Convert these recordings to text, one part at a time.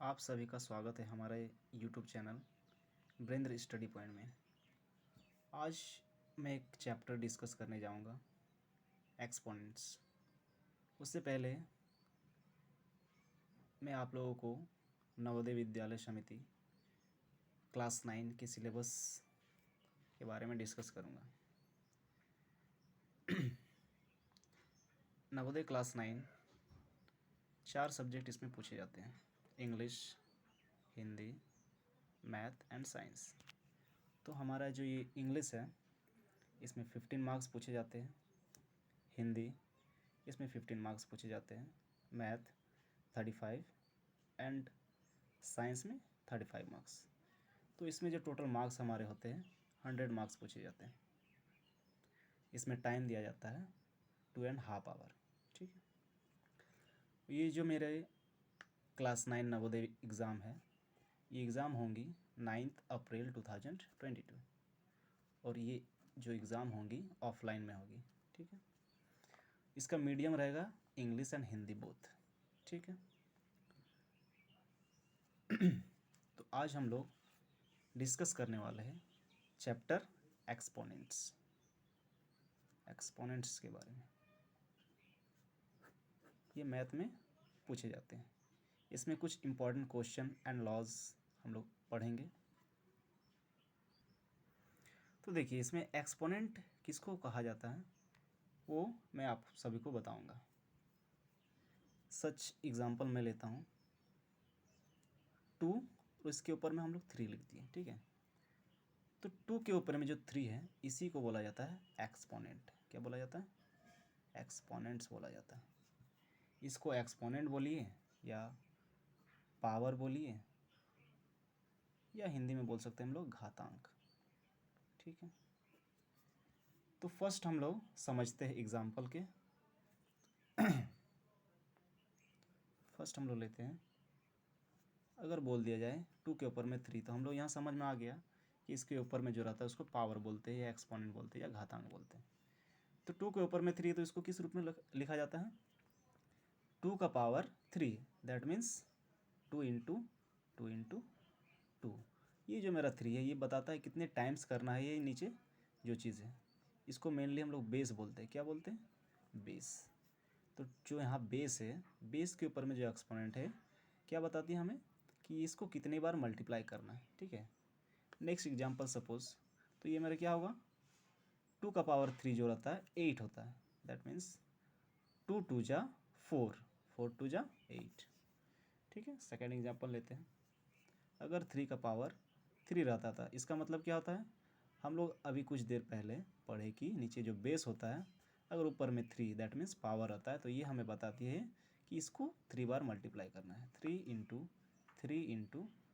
आप सभी का स्वागत है हमारे यूट्यूब चैनल ब्रेंद्र स्टडी पॉइंट में। आज मैं एक चैप्टर डिस्कस करने जाऊंगा, एक्सपोनेंट्स। उससे पहले मैं आप लोगों को नवोदय विद्यालय समिति क्लास 9 के सिलेबस के बारे में डिस्कस करूंगा। नवोदय क्लास 9 4 सब्जेक्ट इसमें पूछे जाते हैं: English, Hindi, math and science. तो हमारा जो ये इंग्लिश है इसमें 15 मार्क्स पूछे जाते हैं, हिंदी इसमें 15 मार्क्स पूछे जाते हैं, मैथ 35 एंड साइंस में 35 मार्क्स। तो इसमें जो टोटल मार्क्स हमारे होते हैं 100 मार्क्स पूछे जाते हैं। इसमें टाइम दिया जाता है 2.5 आवर। ठीक है, ये जो मेरे क्लास 9 नवोदय एग्ज़ाम है, ये एग्ज़ाम होंगी 9 अप्रैल 2022 और ये जो एग्ज़ाम होंगी ऑफलाइन में होगी। ठीक है, इसका मीडियम रहेगा इंग्लिश एंड हिंदी बोथ। ठीक है, तो आज हम लोग डिस्कस करने वाले हैं चैप्टर एक्सपोनेंट्स के बारे में। ये मैथ में पूछे जाते हैं। इसमें कुछ इम्पॉर्टेंट क्वेश्चन एंड लॉज हम लोग पढ़ेंगे। तो देखिए, इसमें एक्सपोनेंट किसको कहा जाता है वो मैं आप सभी को बताऊंगा। सच एग्जांपल मैं लेता हूँ 2 और इसके ऊपर में हम लोग 3 लिख दिए। ठीक है, तो 2 के ऊपर में जो 3 है इसी को बोला जाता है एक्सपोनेंट। क्या बोला जाता है? एक्सपोनेंट्स बोला जाता है। इसको एक्सपोनेंट बोलिए या पावर बोलिए या हिंदी में बोल सकते हैं हम लोग घातांक। ठीक है, तो फर्स्ट हम लोग समझते हैं एग्जाम्पल के। फर्स्ट हम लोग लेते हैं, अगर बोल दिया जाए 2 के ऊपर में 3, तो हम लोग यहाँ समझ में आ गया कि इसके ऊपर में जो रहता है उसको पावर बोलते हैं या एक्सपोनेंट बोलते हैं या घातांक बोलते हैं। तो 2 के ऊपर में 3 तो इसको किस रूप में लिखा जाता है? 2 का पावर 3, दैट मीन्स 2 इंटू 2। ये जो मेरा 3 है ये बताता है कितने टाइम्स करना है ये नीचे जो चीज़ है। इसको मेनली हम लोग बेस बोलते हैं। क्या बोलते हैं? बेस। तो जो यहाँ बेस है, बेस के ऊपर में जो एक्सपोनेंट है क्या बताती है हमें कि इसको कितनी बार मल्टीप्लाई करना है। ठीक है, नेक्स्ट एग्जांपल सपोज, तो ये मेरा क्या होगा? 2 का पावर 3 जो रहता है 8 होता है, दैट मीन्स 2 2 जा 4, 4 2 जा 8। ठीक है, सेकेंड एग्जांपल लेते हैं। अगर 3 का पावर 3 रहता था, इसका मतलब क्या होता है? हम लोग अभी कुछ देर पहले पढ़े कि नीचे जो बेस होता है अगर ऊपर में 3 दैट मीन्स पावर रहता है, तो ये हमें बताती है कि इसको 3 बार मल्टीप्लाई करना है। 3 इंटू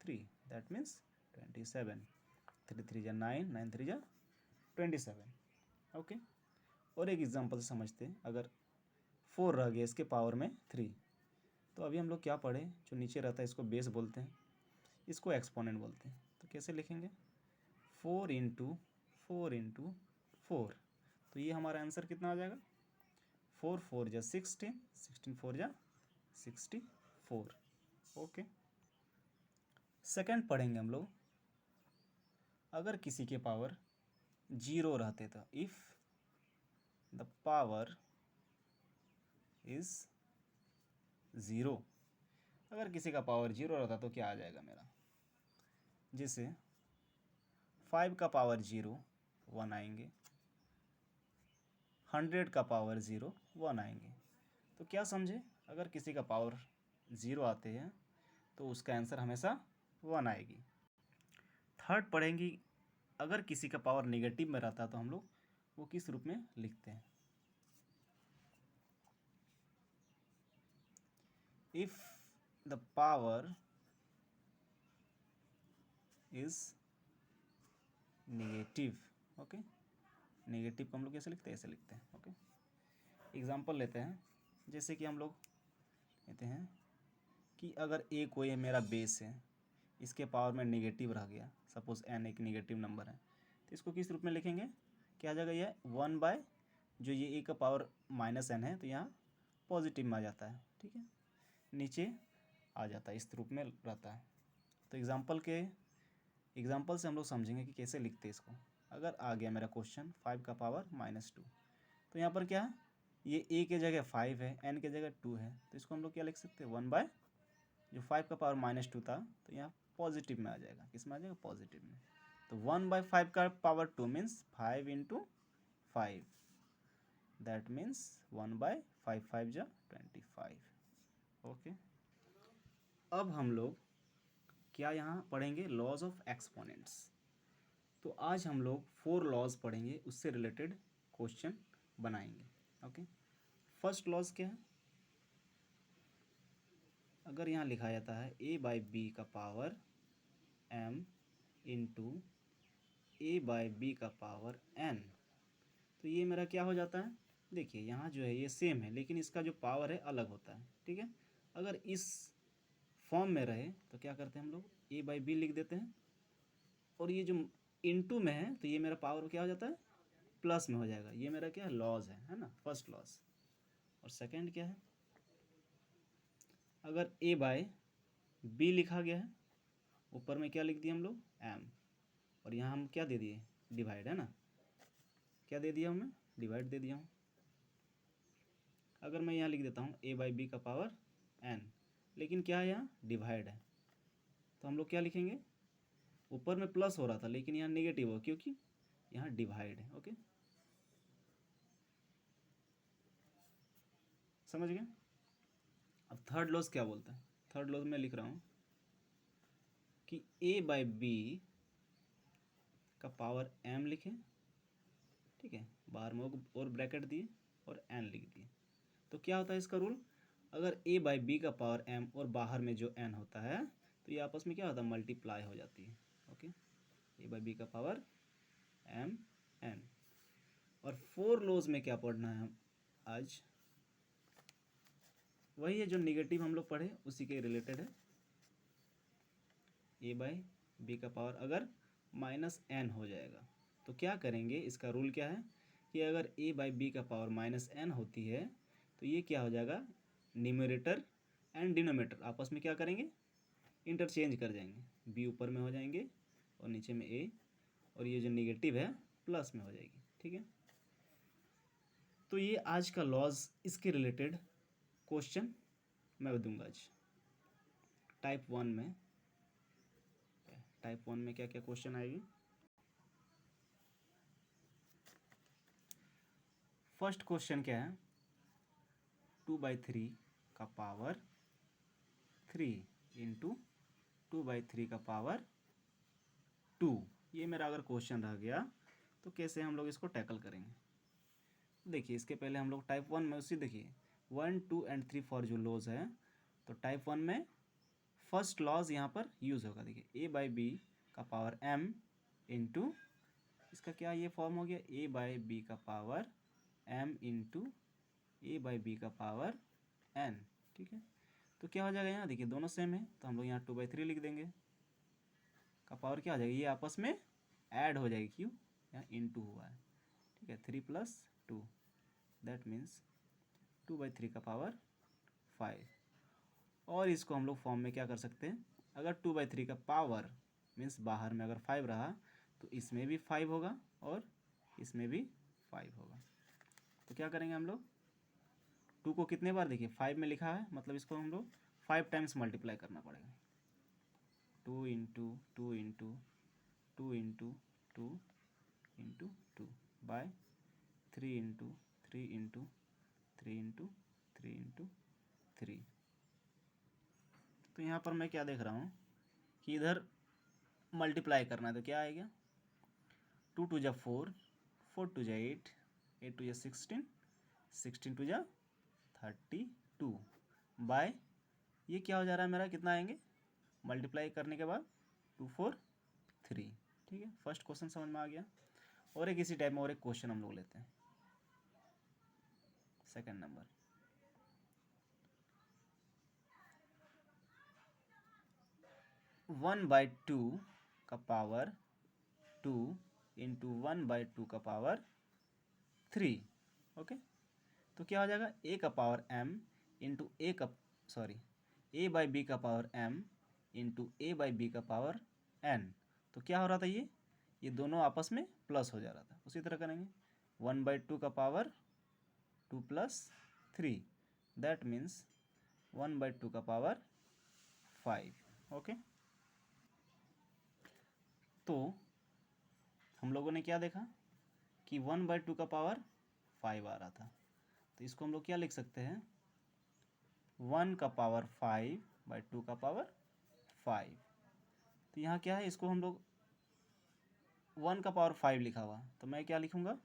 3 दैट मीन्स 27। 3 3 जा 9, 9 3 जा 27। ओके, और एक एग्जांपल से समझते हैं। अगर 4 रह गया इसके पावर में 3, तो अभी हम लोग क्या पढ़े, जो नीचे रहता है इसको बेस बोलते हैं, इसको एक्सपोनेंट बोलते हैं। तो कैसे लिखेंगे? 4 इंटू 4। तो ये हमारा आंसर कितना आ जाएगा? 4 4 जा 16, 16 4 जा 64। ओके, सेकंड पढ़ेंगे हम लोग। अगर किसी के पावर 0 रहते तो इफ़ द पावर इज़ 0, अगर किसी का पावर 0 रहता तो क्या आ जाएगा मेरा? जैसे 5 का पावर 0 1 आएंगे, 100 का पावर 0 1 आएंगे। तो क्या समझे? अगर किसी का पावर 0 आते हैं तो उसका आंसर हमेशा 1 आएगी। थर्ड पढ़ेंगी, अगर किसी का पावर नेगेटिव में रहता तो हम लोग वो किस रूप में लिखते हैं? If the power is negative. Okay, negative को हम लोग कैसे लिखते हैं? ऐसे लिखते हैं। ओके, एग्जाम्पल लेते हैं। जैसे कि हम लोग लेते हैं कि अगर ए कोई मेरा बेस है, इसके पावर में नेगेटिव रह गया, सपोज एन एक नेगेटिव नंबर है, तो इसको किस रूप में लिखेंगे? क्या आ जाएगा? ये 1 बाय जो ये ए का पावर -n है तो यहाँ पॉजिटिव में आ जाता है। ठीक है, नीचे आ जाता है, इस रूप में रहता है। तो एग्जाम्पल से हम लोग समझेंगे कि कैसे लिखते हैं इसको। अगर आ गया मेरा क्वेश्चन 5 का पावर -2, तो यहाँ पर क्या है, ये a के जगह 5 है, n के जगह 2 है, तो इसको हम लोग क्या लिख सकते हैं, 1 जो 5 का पावर -2 था, तो यहाँ पॉजिटिव में आ जाएगा। किस में आ जाएगा, पॉजिटिव में। तो 1/5 का पावर 2 मीन्स 5 × 5, दैट मीन्स 1/5, 5 जा 25। ओके, अब हम लोग क्या यहाँ पढ़ेंगे, लॉज ऑफ एक्सपोनेंट्स। तो आज हम लोग 4 लॉज पढ़ेंगे, उससे रिलेटेड क्वेश्चन बनाएंगे। ओके, फर्स्ट लॉज क्या है, अगर यहाँ लिखा जाता है a/b का पावर m × a/b का पावर n, तो ये मेरा क्या हो जाता है, देखिए यहाँ जो है ये सेम है, लेकिन इसका जो पावर है अलग होता है। ठीक है, अगर इस फॉर्म में रहे तो क्या करते हैं हम लोग, a/b लिख देते हैं, और ये जो इनटू में है तो ये मेरा पावर क्या हो जाता है, प्लस में हो जाएगा। ये मेरा क्या लॉज है ना, फर्स्ट लॉज। और सेकंड क्या है, अगर a/b लिखा गया है, ऊपर में क्या लिख दिए हम लोग, m, और यहाँ हम क्या दे दिए, डिवाइड, है ना, क्या दे दिया हमें, डिवाइड दे दिया हूँ। अगर मैं यहाँ लिख देता हूँ a/b का पावर n, लेकिन क्या है यहाँ डिवाइड है, तो हम लोग क्या लिखेंगे, ऊपर में प्लस हो रहा था लेकिन यहाँ नेगेटिव हो, क्योंकि यहाँ डिवाइड है। ओके, समझ गए। अब थर्ड लॉज क्या बोलता है, थर्ड लॉज में लिख रहा हूँ कि a/b का पावर m लिखें, ठीक है, बाहर में और ब्रैकेट दिए और n लिख दिए। तो क्या होता है इसका रूल, अगर a/b का पावर m और बाहर में जो n होता है, तो ये आपस में क्या होता है, मल्टीप्लाई हो जाती है। ओके, a/b का पावर m n। और 4 लॉज में क्या पढ़ना है हम आज, वही है जो नेगेटिव हम लोग पढ़े, उसी के रिलेटेड है। a/b का पावर अगर -n हो जाएगा तो क्या करेंगे, इसका रूल क्या है कि अगर a/b का पावर -n होती है तो ये क्या हो जाएगा, न्यूमरेटर एंड डिनोमिनेटर आपस में क्या करेंगे, इंटरचेंज कर जाएंगे, b ऊपर में हो जाएंगे और नीचे में a, और ये जो नेगेटिव है प्लस में हो जाएगी। ठीक है, तो ये आज का लॉज, इसके रिलेटेड क्वेश्चन मैं दूंगा आज। टाइप 1 में क्या क्या क्वेश्चन आएगी। फर्स्ट क्वेश्चन क्या है, 2/3 का पावर 3 × 2/3 का पावर 2, ये मेरा अगर क्वेश्चन रह गया तो कैसे हम लोग इसको टैकल करेंगे। देखिए इसके पहले हम लोग टाइप 1 में उसी, देखिए 1, 2 एंड 3 4 जो लॉज है, तो टाइप 1 में फर्स्ट लॉज यहाँ पर यूज़ होगा। देखिए a/b का पावर m × इसका क्या ये फॉर्म हो गया, a/b का पावर m × a/b का पावर n। ठीक है, तो क्या हो जाएगा, यहाँ देखिए दोनों सेम है, तो हम लोग यहाँ 2/3 लिख देंगे, का पावर क्या हो जाएगा, ये आपस में ऐड हो जाएगी, क्यों, यहाँ इनटू हुआ है। ठीक है, 3 + 2, दैट मीन्स 2/3 का पावर 5। और इसको हम लोग फॉर्म में क्या कर सकते हैं, अगर 2/3 का पावर मीन्स बाहर में अगर 5 रहा तो इसमें भी 5 होगा और इसमें भी 5 होगा। तो क्या करेंगे हम लोग, 2 को कितने बार, देखिए 5 में लिखा है, मतलब इसको हम लोग 5 टाइम्स मल्टीप्लाई करना पड़ेगा। 2 × 2 × 2 × 2 × 2 बाय 3 × 3 × 3 × 3 × 3। तो यहाँ पर मैं क्या देख रहा हूँ कि इधर मल्टीप्लाई करना है, तो क्या आएगा, 2 × 2 = 4, 4 × 2 = 8, 8 × 2 = 16, 16 × 2 = 32 बाय, ये क्या हो जा रहा है मेरा, कितना आएंगे, मल्टीप्लाई करने के बाद 2 4 3। ठीक है, फर्स्ट क्वेश्चन समझ में आ गया। और एक इसी टाइप में और एक क्वेश्चन हम लोग लेते हैं, सेकंड नंबर, 1/2 का पावर 2 × 1/2 का पावर 3। ओके, तो क्या हो जाएगा, a का पावर m × a का a बाई बी का power m into A by B का पावर n। तो क्या हो रहा था, ये दोनों आपस में प्लस हो जा रहा था। उसी तरह करेंगे 1/2 का पावर 2 प्लस 3, दैट मीन्स 1/2 का पावर 5। ओके, तो हम लोगों ने क्या देखा कि 1/2 का पावर 5 आ रहा था। तो इसको हम लोग क्या लिख सकते हैं, 1 का पावर 5/2 का पावर 5। तो यहाँ क्या है, इसको हम लोग 1 का पावर 5 लिखा हुआ, तो मैं क्या लिखूँगा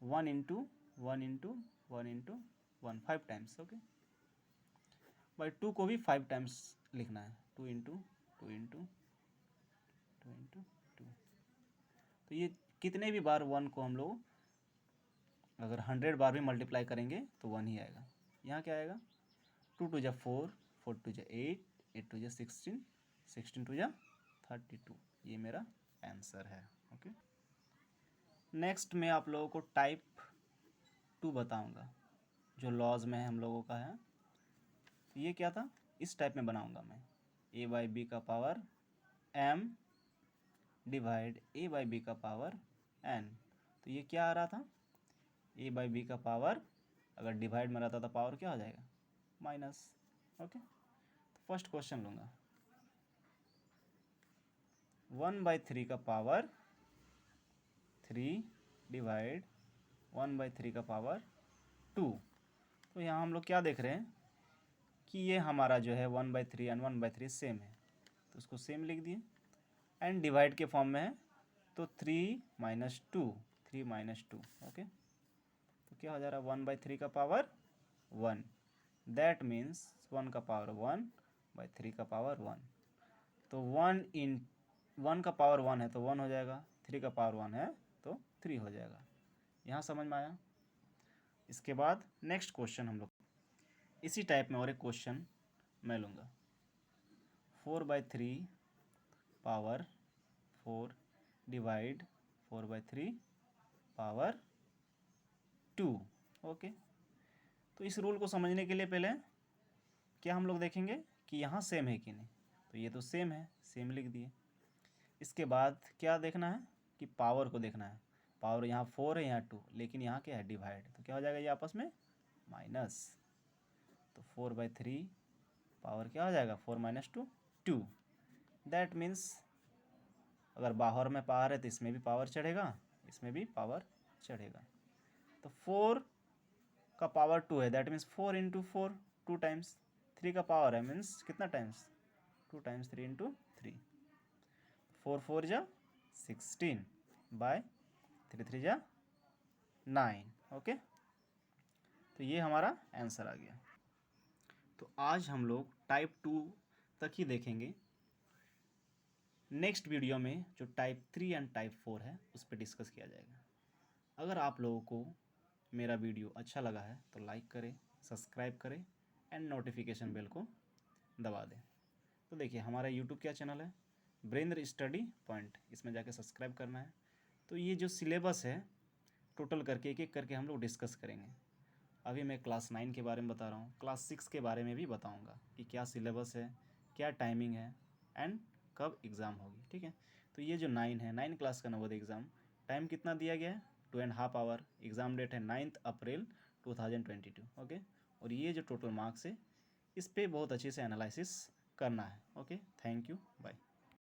1 into 1 into 1 into 1, 5 times. Okay, by 2 को भी 5 टाइम्स लिखना है, 2 इंटू 2 इंटू 2 इंटू 2। तो ये कितने भी बार 1 को हम लोग अगर 100 बार भी मल्टीप्लाई करेंगे तो 1 ही आएगा। यहाँ क्या आएगा, 2 2 जा 4, 4 2 जा 8, 8 2 जा 16, 16 2 जा 32। ये मेरा आंसर है। ओके, नेक्स्ट मैं आप लोगों को टाइप 2 बताऊंगा जो लॉज में हम लोगों का है। तो ये क्या था, इस टाइप में बनाऊंगा मैं, a बाई बी का power m divide a by B का पावर n। तो ये क्या आ रहा था, a बाई बी का पावर अगर डिवाइड में रहता था पावर क्या हो जाएगा, माइनस। ओके, तो फर्स्ट क्वेश्चन लूँगा, 1/3 का पावर 3 डिवाइड 1/3 का पावर 2। तो यहाँ हम लोग क्या देख रहे हैं कि ये हमारा जो है 1/3 एंड 1/3 सेम है, तो उसको सेम लिख दिए। एंड डिवाइड के फॉर्म में है तो 3 माइनस 2, 3 माइनस 2। ओके, तो क्या हो जा रहा है 1/3 का पावर 1, दैट मीन्स 1 का पावर 1/3 का पावर 1। तो 1 का पावर 1 है तो 1 हो जाएगा, 3 का पावर 1 है तो 3 हो जाएगा। यहाँ समझ में आया। इसके बाद नेक्स्ट क्वेश्चन हम लोग इसी टाइप में और एक क्वेश्चन मैं लूँगा, 4/3 पावर 4 डिवाइड 4/3 पावर 2। ओके, तो इस रूल को समझने के लिए पहले क्या हम लोग देखेंगे कि यहाँ सेम है कि नहीं। तो ये तो सेम है, सेम लिख दिए। इसके बाद क्या देखना है कि पावर को देखना है, पावर यहाँ 4 है यहाँ 2, लेकिन यहाँ क्या है डिवाइड, तो क्या हो जाएगा ये आपस में माइनस। तो 4/3 पावर क्या हो जाएगा 4 माइनस 2, 2। दैट मीन्स अगर बाहर में पावर है तो इसमें भी पावर चढ़ेगा, इसमें भी पावर चढ़ेगा। तो 4 का पावर 2 है, दैट मीन्स 4 इंटू 4, 2 टाइम्स। 3 का पावर है मीन्स कितना टाइम्स, 2 टाइम्स 3 इंटू 3। 4 4 जा 16 बाय 3 3 जा 9। ओके, तो ये हमारा आंसर आ गया। तो आज हम लोग टाइप 2 तक ही देखेंगे। नेक्स्ट वीडियो में जो टाइप 3 एंड टाइप 4 है उस पर डिस्कस किया जाएगा। अगर आप लोगों को मेरा वीडियो अच्छा लगा है तो लाइक करें, सब्सक्राइब करें एंड नोटिफिकेशन बेल को दबा दें। तो देखिए हमारा यूट्यूब क्या चैनल है, ब्रेंद्र स्टडी पॉइंट, इसमें जाके सब्सक्राइब करना है। तो ये जो सिलेबस है टोटल करके एक एक करके हम लोग डिस्कस करेंगे। अभी मैं क्लास 9 के बारे में बता रहा हूँ, क्लास 6 के बारे में भी बताऊँगा कि क्या सिलेबस है, क्या टाइमिंग है एंड कब एग्ज़ाम होगी। ठीक है, तो ये जो 9 है, 9 क्लास का नवोदय एग्ज़ाम, टाइम कितना दिया गया है 2.5 आवर, एग्ज़ाम डेट है 9 अप्रैल 2022। ओके, और ये जो टोटल मार्क्स है इस पर बहुत अच्छे से एनालिसिस करना है। Okay, thank you, bye.